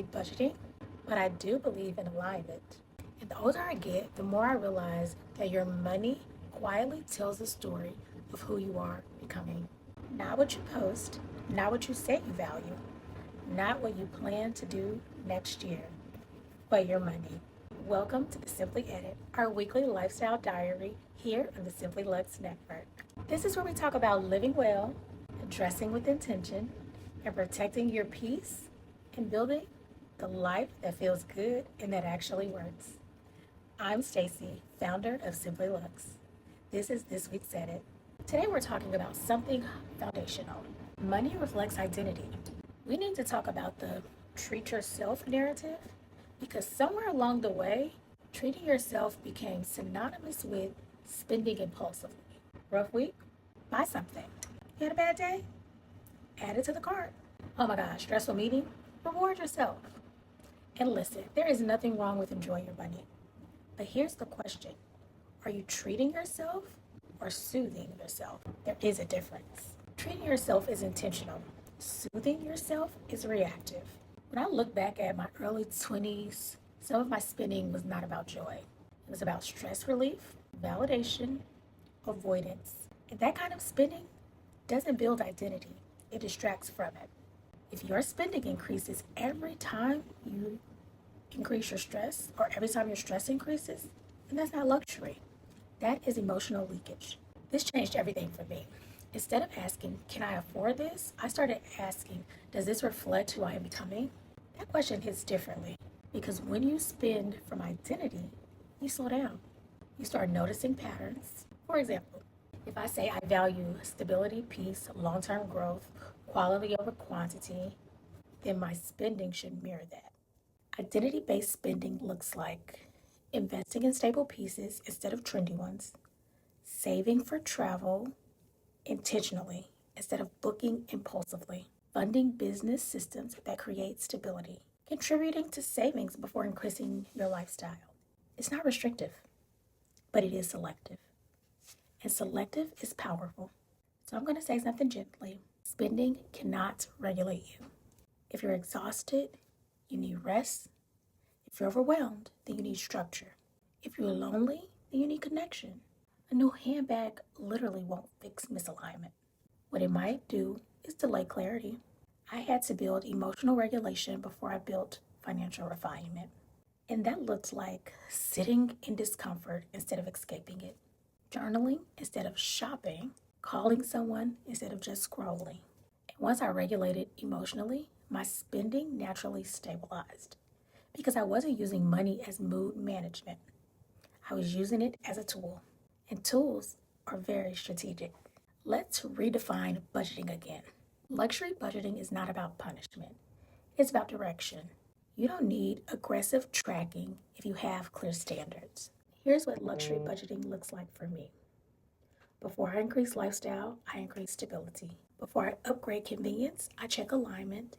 necessarily budgeting, but I do believe in alignment. And the older I get, the more I realize that your money quietly tells a story of who you are becoming. Not what you post, not what you say you value, not what you plan to do next year, but your money. Welcome to the Simply Edit, our weekly lifestyle diary here on the Simply Luxe Network. This is where we talk about living well, dressing with intention, and protecting your peace and building the life that feels good and that actually works. I'm Stacy, founder of Simply Luxe. This is this week's edit. Today we're talking about something foundational. Money reflects identity. We need to talk about the treat yourself narrative because somewhere along the way, treating yourself became synonymous with spending impulsively. Rough week? Buy something. You had a bad day? Add it to the cart. Oh my gosh, stressful meeting? Reward yourself. And listen, there is nothing wrong with enjoying your money. But here's the question. Are you treating yourself or soothing yourself? There is a difference. Treating yourself is intentional. Soothing yourself is reactive. When I look back at my early 20s, some of my spending was not about joy. It was about stress relief, validation, avoidance. And that kind of spending doesn't build identity, it distracts from it. If your spending increases every time you increase your stress, or every time your stress increases, then that's not luxury. That is emotional leakage. This changed everything for me. Instead of asking, can I afford this? I started asking, does this reflect who I am becoming? That question hits differently because when you spend from identity, you slow down. You start noticing patterns. For example, if I say I value stability, peace, long term growth, quality over quantity, then my spending should mirror that. Identity based spending looks like investing in stable pieces instead of trendy ones, saving for travel intentionally instead of booking impulsively, funding business systems that create stability, contributing to savings before increasing your lifestyle. It's not restrictive, but it is selective. And selective is powerful. So I'm going to say something gently. Spending cannot regulate you. If you're exhausted, you need rest. If you're overwhelmed, then you need structure. If you're lonely, then you need connection. A new handbag literally won't fix misalignment. What it might do is delay clarity. I had to build emotional regulation before I built financial refinement. And that looks like sitting in discomfort instead of escaping it, journaling instead of shopping, calling someone instead of just scrolling. And once I regulated emotionally, my spending naturally stabilized because I wasn't using money as mood management. I was using it as a tool. And tools are very strategic. Let's redefine budgeting again. Luxury budgeting is not about punishment, it's about direction. You don't need aggressive tracking if you have clear standards. Here's what luxury budgeting looks like for me. Before I increase lifestyle, I increase stability. Before I upgrade convenience, I check alignment.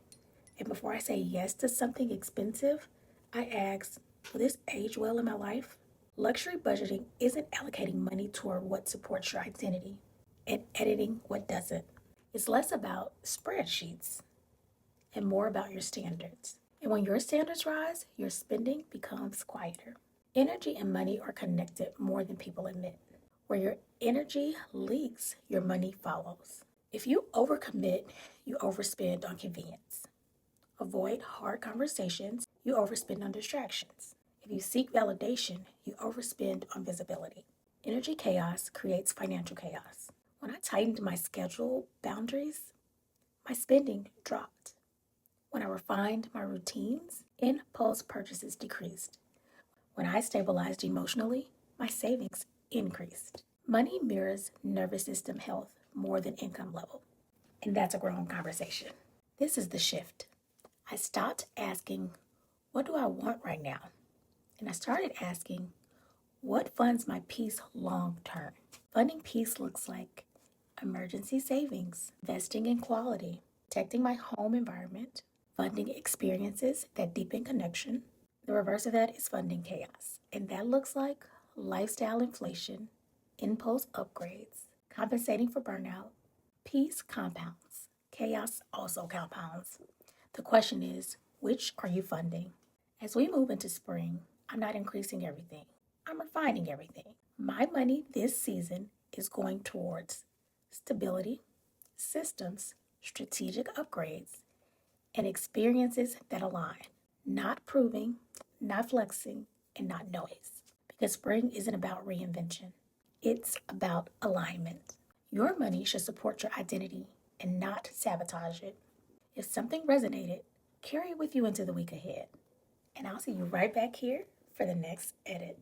And before I say yes to something expensive, I ask, will this age well in my life? Luxury budgeting isn't allocating money toward what supports your identity and editing what doesn't. It's less about spreadsheets and more about your standards. And when your standards rise, your spending becomes quieter. Energy and money are connected more than people admit. Where your energy leaks, your money follows. If you overcommit, you overspend on convenience. Avoid hard conversations, you overspend on distractions. If you seek validation, you overspend on visibility. Energy chaos creates financial chaos. When I tightened my schedule boundaries, my spending dropped. When I refined my routines, impulse purchases decreased. When I stabilized emotionally, my savings increased. Money mirrors nervous system health more than income level. And that's a grown conversation. This is the shift. I stopped asking, what do I want right now? And I started asking, what funds my peace long term? Funding peace looks like emergency savings, investing in quality, protecting my home environment, funding experiences that deepen connection. The reverse of that is funding chaos. And that looks like lifestyle inflation, impulse upgrades, compensating for burnout. Peace compounds, chaos also compounds. The question is, Which are you funding? As we move into spring, I'm not increasing everything, I'm refining everything. My money this season is going towards stability, systems, strategic upgrades, and experiences that align, not proving, not flexing, and not noise. Because spring isn't about reinvention, it's about alignment. Your money should support your identity and not sabotage it. If something resonated, carry it with you into the week ahead. And I'll see you right back here for the next edit.